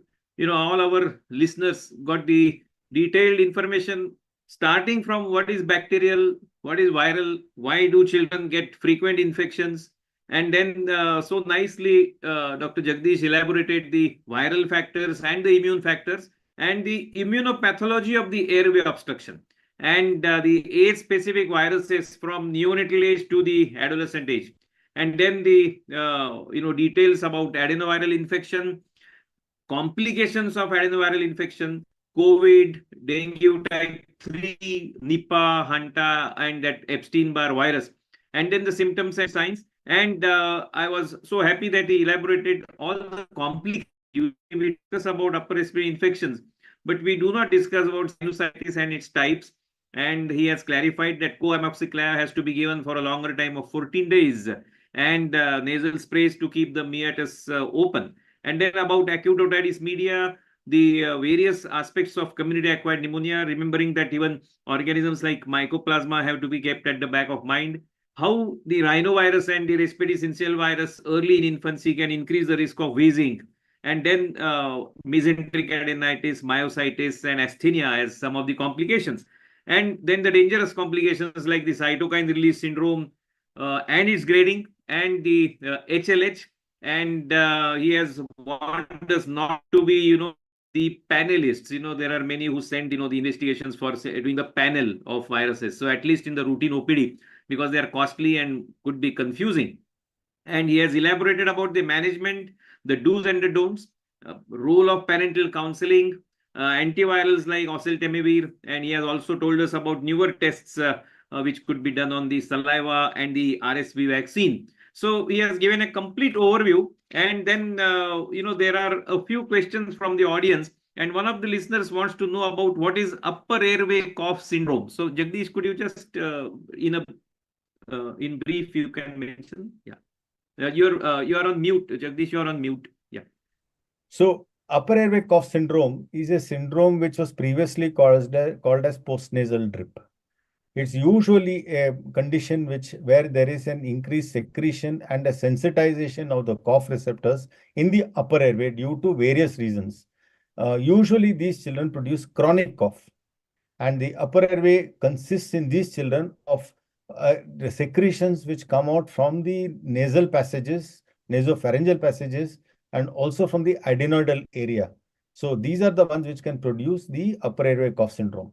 all our listeners got the detailed information, starting from what is bacterial, what is viral, why do children get frequent infections, and then so nicely Dr. Jagdish elaborated the viral factors and the immune factors and the immunopathology of the airway obstruction, and the age-specific viruses from neonatal age to the adolescent age, and then the details about adenoviral infection, complications of adenoviral infection, COVID, dengue type 3, Nipah, Hanta, and that Epstein-Barr virus, and then the symptoms and signs. And I was so happy that he elaborated all the complications. We discuss about upper respiratory infections, but we do not discuss about sinusitis and its types. And he has clarified that co-amoxiclav has to be given for a longer time of 14 days, and nasal sprays to keep the meatus open. And then about acute otitis media, the various aspects of community-acquired pneumonia, remembering that even organisms like mycoplasma have to be kept at the back of mind. How the rhinovirus and the respiratory syncytial virus early in infancy can increase the risk of wheezing. And then mesenteric adenitis, myositis, and asthenia as some of the complications. And then the dangerous complications like the cytokine release syndrome and its grading, and the HLH. And he has warned us not to be, the panelists. There are many who send, the investigations for doing the panel of viruses. So at least in the routine OPD, because they are costly and could be confusing. And he has elaborated about the management, the do's and the don'ts, role of parental counseling, antivirals like oseltamivir, and he has also told us about newer tests which could be done on the saliva and the RSV vaccine. So he has given a complete overview, and then there are a few questions from the audience, and one of the listeners wants to know about what is upper airway cough syndrome. So Jagdish, could you just in brief you can mention? Yeah, you are on mute, Jagdish. You are on mute. Yeah. So upper airway cough syndrome is a syndrome which was previously called as postnasal drip. It's usually a condition where there is an increased secretion and a sensitization of the cough receptors in the upper airway due to various reasons. Usually these children produce chronic cough, and the upper airway consists in these children of the secretions which come out from the nasal passages, nasopharyngeal passages, and also from the adenoidal area. So these are the ones which can produce the upper airway cough syndrome.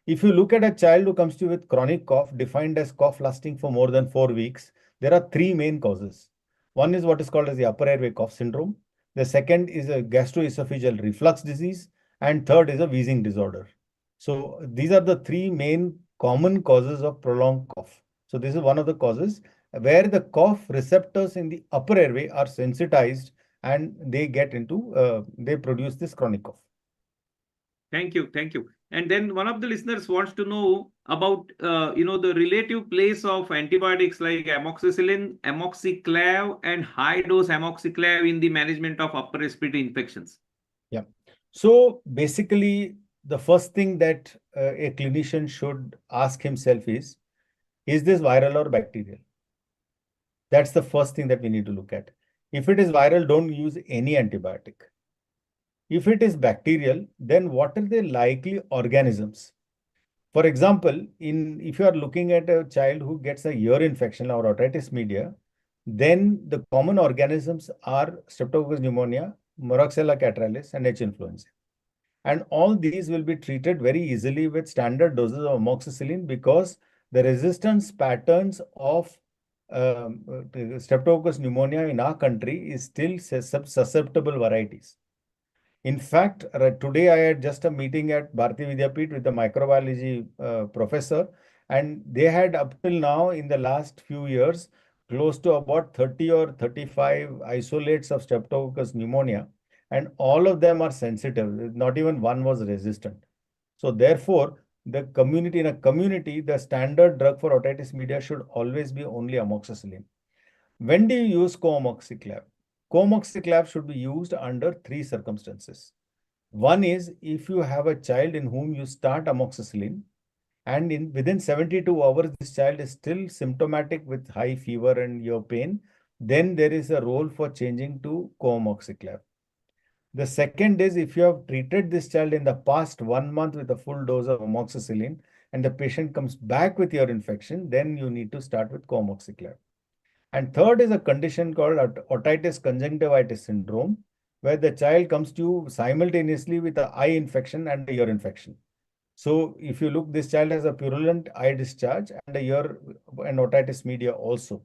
If you look at a child who comes to you with chronic cough, defined as cough lasting for more than 4 weeks, there are 3 main causes. One is what is called as the upper airway cough syndrome. The second is a gastroesophageal reflux disease, and third is a wheezing disorder. So these are the 3 main common causes of prolonged cough. So this is one of the causes where the cough receptors in the upper airway are sensitized, and they they produce this chronic cough. Thank you. Thank you. And then one of the listeners wants to know about, the relative place of antibiotics like amoxicillin, amoxiclav, and high-dose amoxiclav in the management of upper respiratory infections. Yeah. So basically, the first thing that a clinician should ask himself is this viral or bacterial? That's the first thing that we need to look at. If it is viral, don't use any antibiotic. If it is bacterial, then what are the likely organisms? For example, if you are looking at a child who gets a ear infection or otitis media, then the common organisms are Streptococcus pneumonia, Moraxella catarrhalis, and H. influenzae. And all these will be treated very easily with standard doses of amoxicillin because the resistance patterns of Streptococcus pneumonia in our country is still susceptible varieties. In fact, today I had just a meeting at Bharati Vidyapeeth with a microbiology professor, and they had up till now in the last few years close to about 30 or 35 isolates of Streptococcus pneumonia, and all of them are sensitive. Not even one was resistant. So therefore, in a community, the standard drug for otitis media should always be only amoxicillin. When do you use co-amoxiclav? Co-amoxiclav should be used under 3 circumstances. One is if you have a child in whom you start amoxicillin and within 72 hours this child is still symptomatic with high fever and ear pain, then there is a role for changing to co-amoxiclav. The second is if you have treated this child in the past 1 month with a full dose of amoxicillin and the patient comes back with ear infection, then you need to start with co-amoxiclav. And third is a condition called otitis conjunctivitis syndrome, where the child comes to you simultaneously with an eye infection and a ear infection. So if you look, this child has a purulent eye discharge and a ear and otitis media also.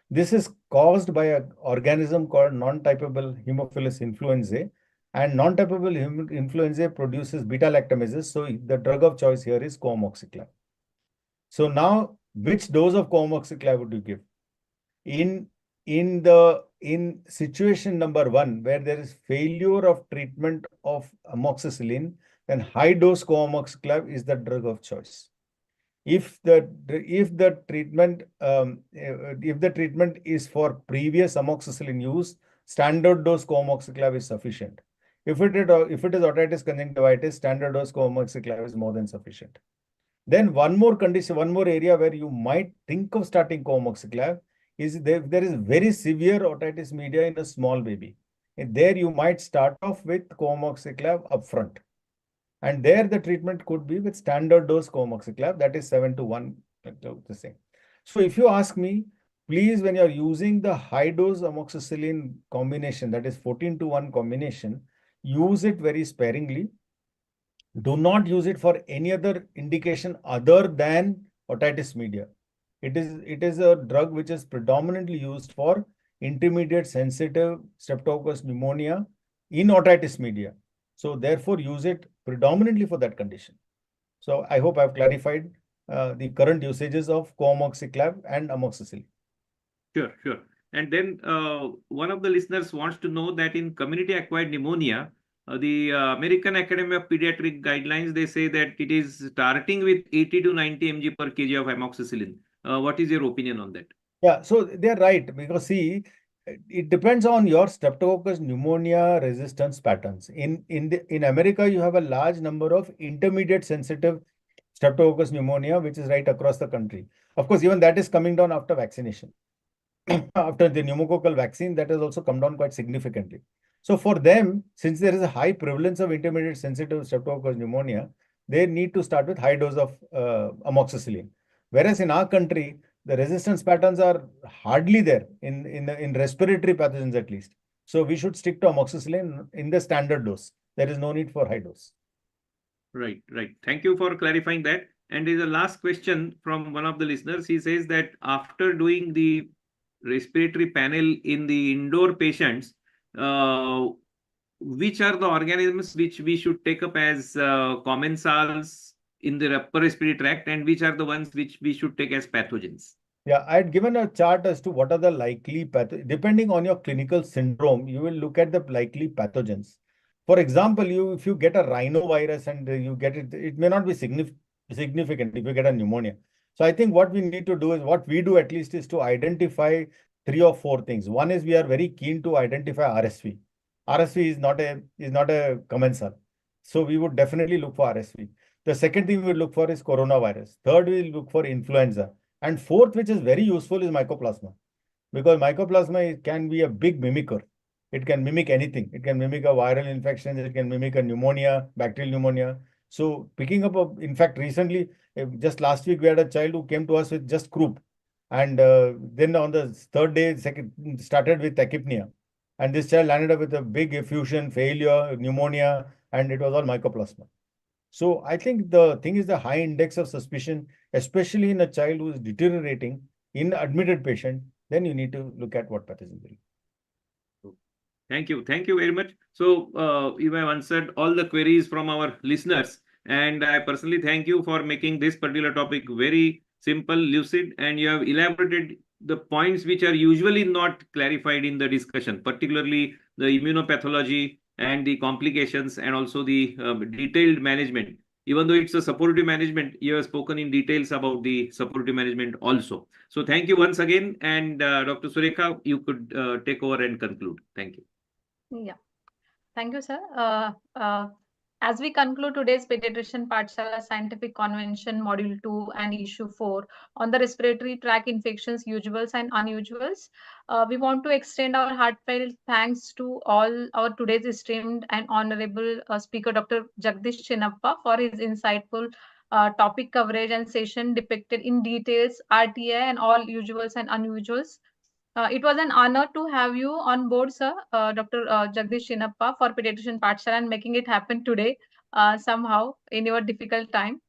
This is caused by an organism called non-typable Haemophilus influenzae, and non-typable influenzae produces beta-lactamases. So the drug of choice here is co-amoxiclav. So now, which dose of co-amoxiclav would you give? In situation number 1, where there is failure of treatment of amoxicillin, then high dose co-amoxiclav is the drug of choice. If the treatment is for previous amoxicillin use, standard dose co-amoxiclav is sufficient. If it is otitis conjunctivitis, standard dose co-amoxiclav is more than sufficient. Then one more condition, one more area where you might think of starting co-amoxiclav is there is very severe otitis media in a small baby. And there you might start off with co-amoxiclav upfront. And there the treatment could be with standard dose co-amoxiclav, that is 7:1. The same. So if you ask me, please, when you're using the high dose amoxicillin combination, that is 14:1 combination, use it very sparingly. Do not use it for any other indication other than otitis media. It is a drug which is predominantly used for intermediate sensitive Streptococcus pneumonia in otitis media. So therefore, use it predominantly for that condition. So I hope I've clarified the current usages of co-amoxiclav and amoxicillin. Sure. And then one of the listeners wants to know that in community-acquired pneumonia, the American Academy of Pediatric guidelines, they say that it is starting with 80 to 90 mg per kg of amoxicillin. What is your opinion on that? Yeah, so they're right, because see, it depends on your Streptococcus pneumonia resistance patterns. In America, you have a large number of intermediate sensitive Streptococcus pneumonia, which is right across the country. Of course, even that is coming down after vaccination. After the pneumococcal vaccine, that has also come down quite significantly. So for them, since there is a high prevalence of intermediate sensitive Streptococcus pneumonia, they need to start with high dose of amoxicillin. Whereas in our country, the resistance patterns are hardly there in respiratory pathogens at least. So we should stick to amoxicillin in the standard dose. There is no need for high dose. Right. Thank you for clarifying that. And there's a last question from one of the listeners. He says that after doing the respiratory panel in the indoor patients, which are the organisms which we should take up as commensals in the upper respiratory tract, and which are the ones which we should take as pathogens? Yeah, I had given a chart as to what are the likely pathogens. Depending on your clinical syndrome, you will look at the likely pathogens. For example, if you get a rhinovirus and you get it, it may not be significant if you get a pneumonia. So I think what we need to do is, what we do at least, is to identify 3 or 4 things. One is we are very keen to identify RSV. RSV is not a commensal. So we would definitely look for RSV. The second thing we would look for is coronavirus. Third, we will look for influenza. And fourth, which is very useful, is mycoplasma. Because mycoplasma can be a big mimicker. It can mimic anything. It can mimic a viral infection. It can mimic a pneumonia, bacterial pneumonia. So picking up, in fact, recently, just last week, we had a child who came to us with just croup. And then on the third day, started with tachypnea. And this child landed up with a big effusion, failure, pneumonia, and it was all mycoplasma. So I think the thing is the high index of suspicion, especially in a child who is deteriorating in admitted patient, then you need to look at what pathogen will. Thank you. Thank you very much. So you have answered all the queries from our listeners. And I personally thank you for making this particular topic very simple, lucid, and you have elaborated the points which are usually not clarified in the discussion, particularly the immunopathology and the complications and also the detailed management. Even though it's a supportive management, you have spoken in details about the supportive management also. So thank you once again. And Dr. Surekha, you could take over and conclude. Thank you. Yeah. Thank you, sir. As we conclude today's Pediatrician Pathshala Scientific Convention Module 2 and Issue 4 on the respiratory tract infections, usuals and unusuals, we want to extend our heartfelt thanks to all our today's esteemed and honorable speaker, Dr. Jagdish Chinappa, for his insightful topic coverage and session depicted in details, RTA and all usuals and unusuals. It was an honor to have you on board, sir, Dr. Jagdish Chinappa, for Pediatrician Pathshala and making it happen today somehow in your difficult time.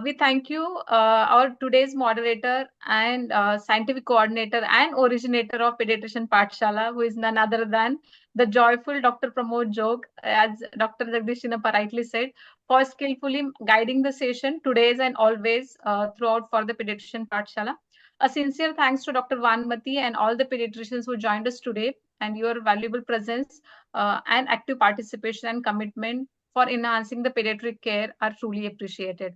We thank you, our today's moderator and scientific coordinator and originator of Pediatrician Pathshala, who is none other than the joyful Dr. Pramod Jog, as Dr. Jagdish Chinappa rightly said, for skillfully guiding the session today's and always throughout for the Pediatrician Pathshala. A sincere thanks to Dr. Vanmati and all the pediatricians who joined us today, and your valuable presence and active participation and commitment for enhancing the pediatric care are truly appreciated.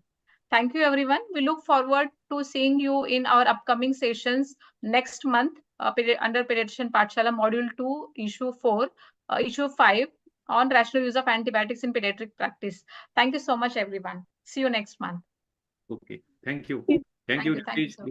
Thank you, everyone. We look forward to seeing you in our upcoming sessions next month under Pediatrician Pathshala Module 2, Issue 4, Issue 5 on rational use of antibiotics in pediatric practice. Thank you so much, everyone. See you next month. Okay. Thank you. Thank you, Jagdish. sir.